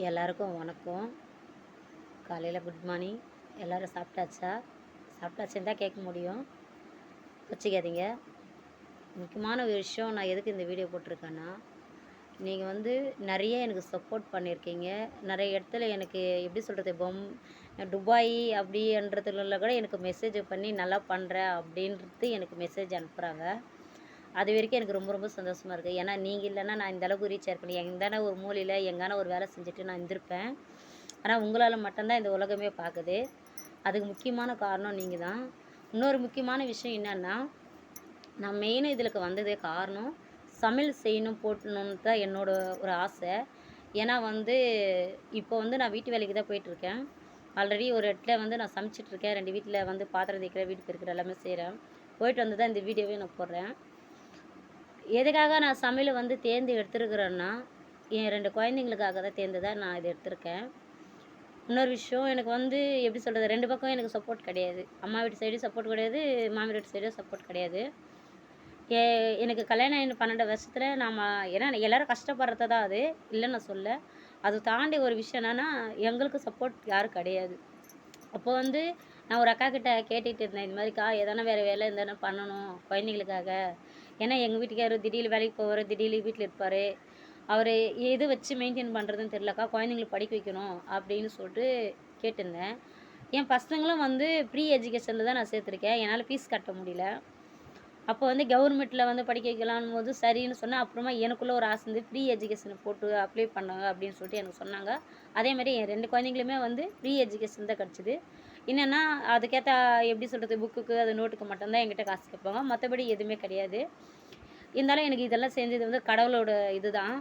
எல்லாருக்கும் வணக்கம். காலையில் குட் மார்னிங். எல்லோரும் சாப்பிட்டாச்சா? சாப்பிட்டாச்சுன்னு தான் கேட்க முடியும். வச்சுக்காதீங்க. முக்கியமான ஒரு விஷயம் நான் எதுக்கு இந்த வீடியோ போட்டிருக்கேன்னா, நீங்கள் வந்து நிறைய எனக்கு சப்போர்ட் பண்ணியிருக்கீங்க. நிறைய இடத்துல எனக்கு எப்படி சொல்கிறது, துபாய் அப்படின்றதுல கூட எனக்கு மெசேஜ் பண்ணி நல்லா பண்ணுறேன் அப்படின்றது எனக்கு மெசேஜ் அனுப்புகிறாங்க. அது வரைக்கும் எனக்கு ரொம்ப ரொம்ப சந்தோஷமாக இருக்குது. ஏன்னா நீங்கள் இல்லைன்னா நான் இந்த அளவுக்கு ரீச் ஆயிருப்பேன். எங்கேனா ஒரு மூலையில் எங்கேனா ஒரு வேலை செஞ்சுட்டு நான் இருந்திருப்பேன். ஆனால் உங்களால் மட்டும்தான் இந்த உலகமே பார்க்குது. அதுக்கு முக்கியமான காரணம் நீங்கள் தான். இன்னொரு முக்கியமான விஷயம் என்னென்னா, நான் மெயினாக இதுக்கு வந்ததே காரணம் சமையல் செய்யணும் போட்டணுன்னு தான் என்னோட ஒரு ஆசை. ஏன்னா வந்து இப்போ வந்து நான் வீட்டு வேலைக்கு தான் போயிட்டுருக்கேன். ஆல்ரெடி ஒரு இடத்துல வந்து நான் சமைச்சிட்ருக்கேன். 2 வீட்டில் வந்து பாத்திரம் தேய்க்கிறேன், வீடு பெருக்கிறேன், எல்லாமே செய்கிறேன். போயிட்டு வந்து தான் இந்த வீடியோவே நான் போடுறேன். எதுக்காக நான் சமையலை வந்து தேர்ந்து எடுத்துருக்குறேன்னா, என் 2 குழந்தைங்களுக்காக தான் தேர்ந்து தான் நான் இதை எடுத்திருக்கேன். இன்னொரு விஷயம், எனக்கு வந்து எப்படி சொல்கிறது, 2 பக்கம் எனக்கு சப்போர்ட் கிடையாது. அம்மா வீட்டு சைடும் சப்போர்ட் கிடையாது, மாமியார் வீட்டு சைடும் சப்போர்ட் கிடையாது. எ எனக்கு கல்யாணம் ஆகி 12 வருஷத்துல ஏன்னா எல்லோரும் கஷ்டப்படுறது தான் அது, இல்லைன்னு நான் சொல்லல. அதை தாண்டி ஒரு விஷயம் என்னென்னா, எங்களுக்கு சப்போர்ட் யாரும் கிடையாது. அப்போ வந்து நான் ஒரு அக்காக்கிட்ட கேட்டுட்டு இருந்தேன், இது மாதிரிக்கா எதனா வேறு வேலை இருந்தானா பண்ணணும் குழந்தைங்களுக்காக. ஏன்னா எங்கள் வீட்டுக்காரர் திடீர்னு வேலைக்கு போவார், திடீர்னு வீட்டில் இருப்பார். அவர் எது வச்சு மெயின்டைன் பண்ணுறதுன்னு தெரிலக்கா, குழந்தைங்கள படிக்க வைக்கணும் அப்படின்னு சொல்லிட்டு கேட்டிருந்தேன். என் பசங்களும் வந்து ப்ரீ எஜுகேஷனில் தான் நான் சேர்த்துருக்கேன். என்னால் ஃபீஸ் கட்ட முடியல. அப்போ வந்து கவர்மெண்ட்டில் வந்து படிக்க வைக்கலான்னு போது சரின்னு சொன்னேன். அப்புறமா எனக்குள்ளே ஒரு ஆசை வந்து ஃப்ரீ எஜுகேஷனை போட்டு அப்ளை பண்ணாங்க அப்படின்னு சொல்லிட்டு எனக்கு சொன்னாங்க. அதேமாதிரி என் 2 குழந்தைங்களுமே வந்து ஃப்ரீ எஜுகேஷன் தான் கிடச்சிது. என்னென்னா அதுக்கேற்ற எப்படி சொல்கிறது, புக்குக்கு அது நோட்டுக்கு மட்டும்தான் என்கிட்ட காசு கேட்பாங்க, மற்றபடி எதுவுமே கிடையாது. இருந்தாலும் எனக்கு இதெல்லாம் செஞ்சது வந்து கடவுளோட இது தான்.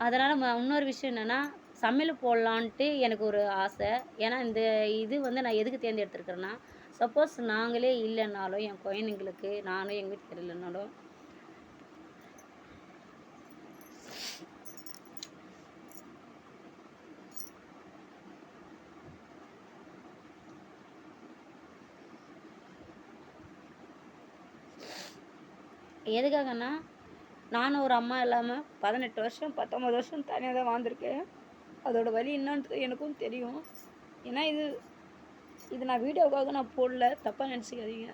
அதனால் இன்னொரு விஷயம் என்னென்னா, சமையல் போடலான்ட்டு எனக்கு ஒரு ஆசை. ஏன்னா இந்த இது வந்து நான் எதுக்கு தேர்ந்தெடுத்துருக்கிறேன்னா, சப்போஸ் நாங்களே இல்லைன்னாலும் என் குழந்தைங்களுக்கு, நானும் எங்கள் வீட்டுக்காரர் இல்லைனாலும் எதுக்காகன்னா, நானும் ஒரு அம்மா இல்லாமல் 18 வருஷம் 19 வருஷம் தனியாக தான் வாழ்ந்திருக்கேன். அதோட வலி என்னன்றது எனக்கும் தெரியும். ஏன்னா இது நான் வீடியோவுக்காக நான் போடல, தப்பாக நினச்சிக்காதீங்க.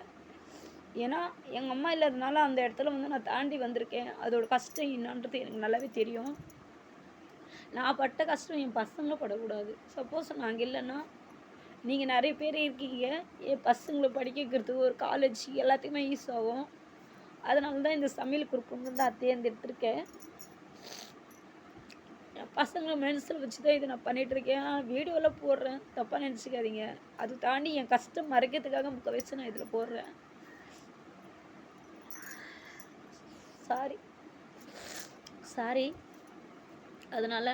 ஏன்னா எங்கள் அம்மா இல்லாதனால அந்த இடத்துல வந்து நான் தாண்டி வந்திருக்கேன். அதோட கஷ்டம் என்னன்றது எனக்கு நல்லாவே தெரியும். நான் பட்ட கஷ்டம் என் பசங்களும் படக்கூடாது. சப்போஸ் நாங்கள் இல்லைன்னா, நீங்கள் நிறைய பேர் இருக்கீங்க, என் பசங்களை படிக்க வைக்கிறதுக்கு ஒரு காலேஜ் எல்லாத்துக்குமே யூஸ் ஆகும். அதனால தான் இந்த சமையல் குரூப் வந்து நான் தேர்ந்தெடுத்திருக்கேன். என் பசங்களை மனசில் வச்சு தான் இதை நான் பண்ணிகிட்ருக்கேன். வீடியோவில் போடுறேன், தப்பாக நினச்சிக்காதீங்க. அது தாண்டி என் கஷ்டம் மறைக்கிறதுக்காக முக்கால்வாசி நான் இதில் போடுறேன். சாரி. அதனால்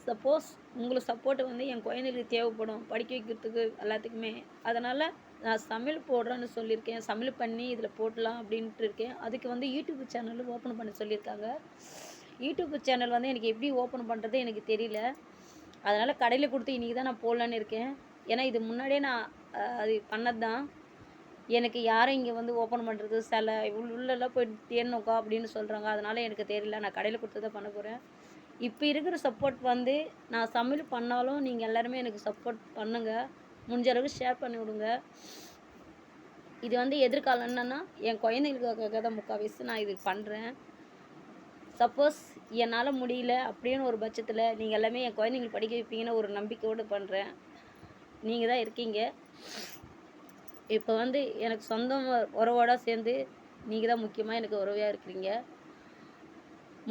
சப்போஸ் உங்களுக்கு சப்போர்ட்டு வந்து என் குழந்தைகளுக்கு தேவைப்படும், படிக்க வைக்கிறதுக்கு எல்லாத்துக்குமே. அதனால் நான் சமையல் போடுறேன்னு சொல்லியிருக்கேன். சமையல் பண்ணி இதில் போடலாம் அப்படின்ட்டு இருக்கேன். அதுக்கு வந்து யூடியூப் சேனலும் ஓப்பன் பண்ண சொல்லியிருக்காங்க. யூடியூப் சேனல் வந்து எனக்கு எப்படி ஓப்பன் பண்ணுறது எனக்கு தெரியல. அதனால் கடையில் கொடுத்து இன்றைக்கி தான் நான் போடலான்னு இருக்கேன். ஏன்னா இது முன்னாடியே நான் அது பண்ணது தான். எனக்கு யாரும் இங்கே வந்து ஓப்பன் பண்ணுறது உள்ளெல்லாம் போய் தேடணுக்கா அப்படின்னு சொல்கிறாங்க. அதனால் எனக்கு தெரியல. நான் கடையில் கொடுத்து தான் பண்ண போகிறேன். இப்போ இருக்கிற சப்போர்ட் வந்து நான் சமையல் பண்ணாலும் நீங்கள் எல்லாருமே எனக்கு சப்போர்ட் பண்ணுங்கள். முடிஞ்ச அளவுக்கு ஷேர் பண்ணி விடுங்க. இது வந்து எதிர்காலம் என்னென்னா, என் குழந்தைங்களுக்காக தான் முக்கால்வாசி நான் இது பண்ணுறேன். சப்போஸ் என்னால் முடியல அப்படின்னு ஒரு பட்சத்தில் நீங்கள் எல்லாமே என் குழந்தைங்களுக்கு படிக்க வைப்பீங்கன்னு ஒரு நம்பிக்கையோடு பண்ணுறேன். நீங்கள் தான் இருக்கீங்க. இப்போ வந்து எனக்கு சொந்தம் உறவோட சேர்ந்து நீங்கள் தான் முக்கியமாக எனக்கு உறவையாக இருக்கிறீங்க.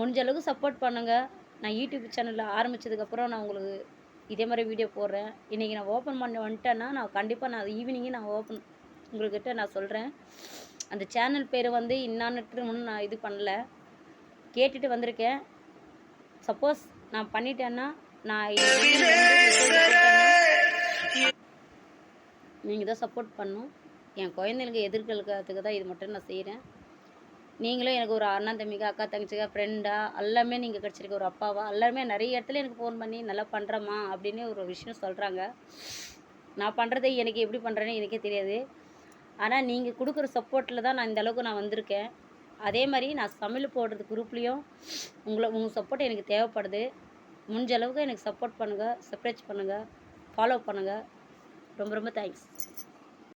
முடிஞ்ச அளவுக்கு சப்போர்ட் பண்ணுங்கள். நான் யூடியூப் சேனலில் ஆரம்பித்ததுக்கப்புறம் நான் உங்களுக்கு இதே மாதிரி வீடியோ போடுறேன். இன்றைக்கி நான் ஓப்பன் பண்ண வந்துட்டேன்னா, நான் கண்டிப்பாக நான் ஈவினிங்கே நான் உங்கள்கிட்ட நான் சொல்கிறேன். அந்த சேனல் பேர் வந்து என்னான்ட்டு ஒன்றும் நான் இது பண்ணல, கேட்டுட்டு வந்திருக்கேன். சப்போஸ் நான் பண்ணிட்டேன்னா, நான் நீங்கள் தான் சப்போர்ட் பண்ணணும். என் குழந்தைங்களுக்கு எதிர்காலத்துக்கு தான் இது மட்டும் நான் செய்கிறேன். நீங்களும் எனக்கு ஒரு அண்ணன் தம்பிங்க, அக்கா தங்கச்சிங்க, ஃப்ரெண்டா எல்லாமே நீங்கள் கிடச்சிருக்க ஒரு அப்பாவா எல்லாருமே நிறைய இடத்துல எனக்கு ஃபோன் பண்ணி நல்லா பண்ணுறம்மா அப்படின்னு ஒரு விஷயம் சொல்கிறாங்க. நான் பண்ணுறதை எனக்கு எப்படி பண்ணுறேன்னு எனக்கே தெரியாது. ஆனால் நீங்கள் கொடுக்குற சப்போர்ட்டில் தான் நான் இந்தளவுக்கு நான் வந்திருக்கேன். அதே மாதிரி நான் சமையல் போடுறது குரூப்லேயும் உங்கள் சப்போர்ட் எனக்கு தேவைப்படுது. முடிஞ்ச அளவுக்கு எனக்கு சப்போர்ட் பண்ணுங்கள், சப்ஸ்கிரைப் பண்ணுங்கள், ஃபாலோ பண்ணுங்கள். ரொம்ப ரொம்ப தேங்க்ஸ்.